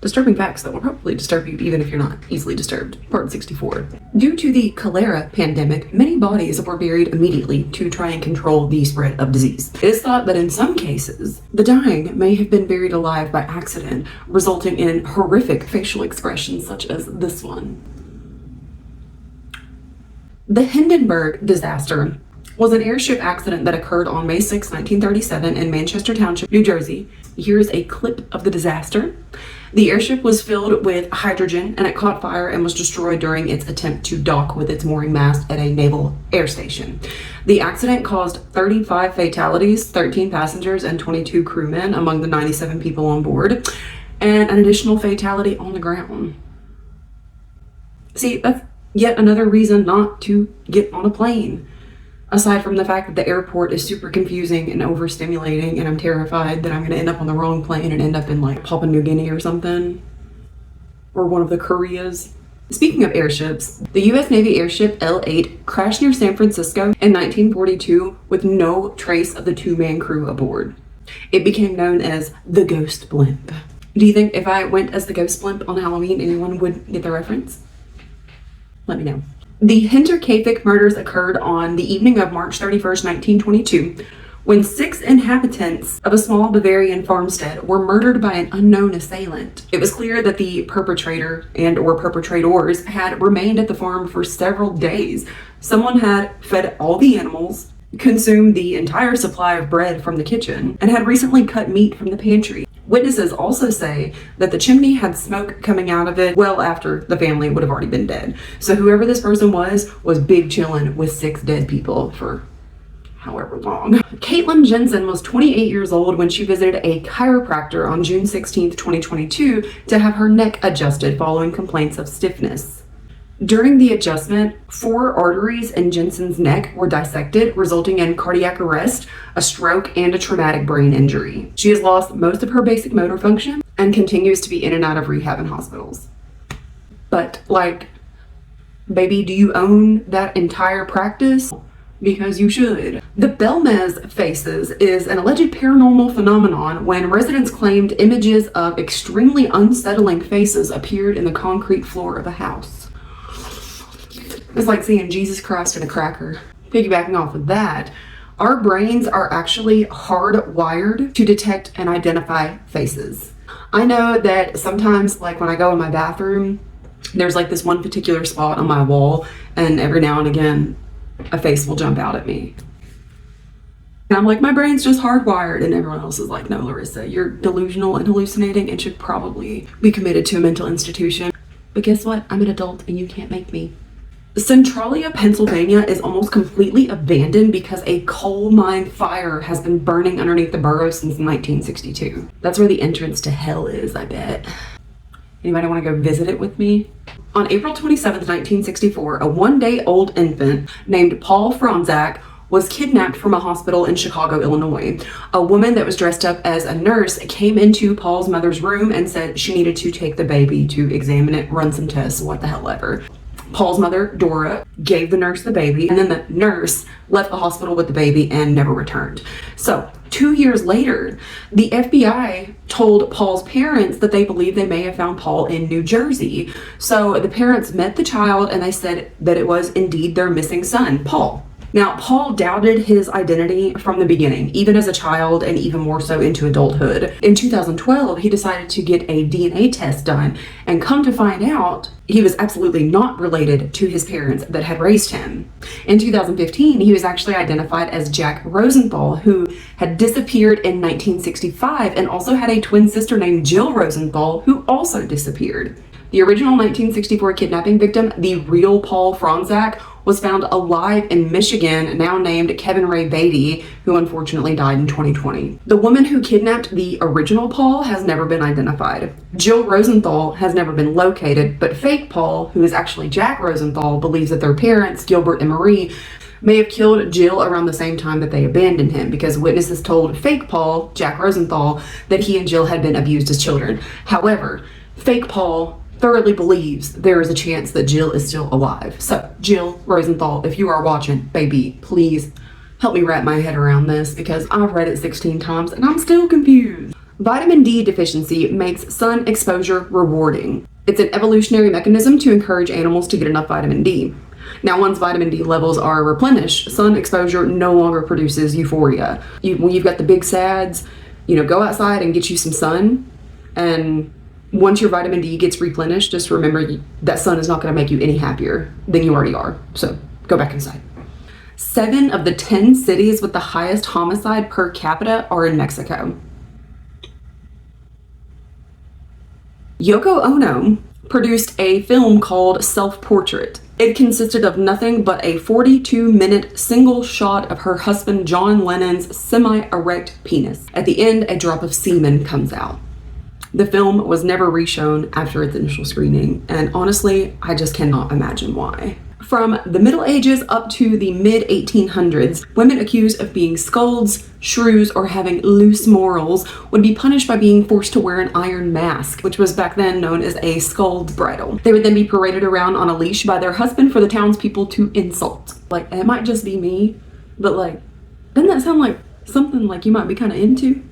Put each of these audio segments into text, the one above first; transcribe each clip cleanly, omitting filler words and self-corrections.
Disturbing facts that will probably disturb you even if you're not easily disturbed. Part 64. Due to the cholera pandemic, many bodies were buried immediately to try and control the spread of disease. It is thought that in some cases, the dying may have been buried alive by accident, resulting in horrific facial expressions such as this one. The Hindenburg disaster was an airship accident that occurred on May 6, 1937 in Manchester Township, New Jersey. Here's a clip of the disaster. The airship was filled with hydrogen and it caught fire and was destroyed during its attempt to dock with its mooring mast at a naval air station. The accident caused 35 fatalities, 13 passengers and 22 crewmen among the 97 people on board, and an additional fatality on the ground. See, that's yet another reason not to get on a plane. Aside from the fact that the airport is super confusing and overstimulating, and I'm terrified that I'm going to end up on the wrong plane and end up in like Papua New Guinea or something, or one of the Koreas. Speaking of airships, the U.S. Navy airship L-8 crashed near San Francisco in 1942 with no trace of the two-man crew aboard. It became known as the Ghost Blimp. Do you think if I went as the Ghost Blimp on Halloween, anyone would get the reference? Let me know. The Hinterkaifeck murders occurred on the evening of March 31st, 1922, when 6 inhabitants of a small Bavarian farmstead were murdered by an unknown assailant. It was clear that the perpetrator and or perpetrators had remained at the farm for several days. Someone had fed all the animals, consumed the entire supply of bread from the kitchen, and had recently cut meat from the pantry. Witnesses also say that the chimney had smoke coming out of it well after the family would have already been dead. So whoever this person was big chillin' with 6 dead people for however long. Caitlin Jensen was 28 years old when she visited a chiropractor on June 16th, 2022 to have her neck adjusted following complaints of stiffness. During the adjustment, 4 arteries in Jensen's neck were dissected, resulting in cardiac arrest, a stroke, and a traumatic brain injury. She has lost most of her basic motor function and continues to be in and out of rehab and hospitals. But, like, baby, do you own that entire practice? Because you should. The Belmez faces is an alleged paranormal phenomenon when residents claimed images of extremely unsettling faces appeared in the concrete floor of a house. It's like seeing Jesus Christ in a cracker. Piggybacking off of that, our brains are actually hardwired to detect and identify faces. I know that sometimes, like when I go in my bathroom, there's like this one particular spot on my wall, and every now and again, a face will jump out at me. And I'm like, my brain's just hardwired, and everyone else is like, no, Larissa, you're delusional and hallucinating and should probably be committed to a mental institution. But guess what? I'm an adult and you can't make me. Centralia, Pennsylvania is almost completely abandoned because a coal mine fire has been burning underneath the borough since 1962. That's where the entrance to hell is, I bet. Anybody want to go visit it with me? On April 27th, 1964, a 1-day-old infant named Paul Fronczak was kidnapped from a hospital in Chicago, Illinois. A woman that was dressed up as a nurse came into Paul's mother's room and said she needed to take the baby to examine it, run some tests, what the hell ever. Paul's mother, Dora, gave the nurse the baby, and then the nurse left the hospital with the baby and never returned. So 2 years later, the FBI told Paul's parents that they believed they may have found Paul in New Jersey. So the parents met the child and they said that it was indeed their missing son, Paul. Now, Paul doubted his identity from the beginning, even as a child and even more so into adulthood. In 2012, he decided to get a DNA test done, and come to find out, he was absolutely not related to his parents that had raised him. In 2015, he was actually identified as Jack Rosenthal, who had disappeared in 1965 and also had a twin sister named Jill Rosenthal, who also disappeared. The original 1964 kidnapping victim, the real Paul Fronczak, was found alive in Michigan, now named Kevin Ray Beatty, who unfortunately died in 2020. The woman who kidnapped the original Paul has never been identified. Jill Rosenthal has never been located, but fake Paul, who is actually Jack Rosenthal, believes that their parents, Gilbert and Marie, may have killed Jill around the same time that they abandoned him, because witnesses told fake Paul, Jack Rosenthal, that he and Jill had been abused as children. However, fake Paul thoroughly believes there is a chance that Jill is still alive. So, Jill Rosenthal, if you are watching, baby, please help me wrap my head around this, because I've read it 16 times and I'm still confused. Vitamin D deficiency makes sun exposure rewarding. It's an evolutionary mechanism to encourage animals to get enough vitamin D. Now, once vitamin D levels are replenished, sun exposure no longer produces euphoria. When you've got the big SADs, go outside and get you some sun. And once your vitamin D gets replenished, just remember that sun is not going to make you any happier than you already are. So go back inside. 7 of the 10 cities with the highest homicide per capita are in Mexico. Yoko Ono produced a film called Self-Portrait. It consisted of nothing but a 42-minute single shot of her husband John Lennon's semi-erect penis. At the end, a drop of semen comes out. The film was never reshown after its initial screening, and honestly, I just cannot imagine why. From the Middle Ages up to the mid-1800s, women accused of being scolds, shrews, or having loose morals would be punished by being forced to wear an iron mask, which was back then known as a scold's bridle. They would then be paraded around on a leash by their husband for the townspeople to insult. Like, it might just be me, but doesn't that sound like something like you might be kind of into?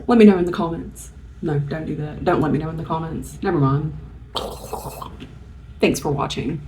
Let me know in the comments. No, don't do that. Don't let me know in the comments. Never mind. Thanks for watching.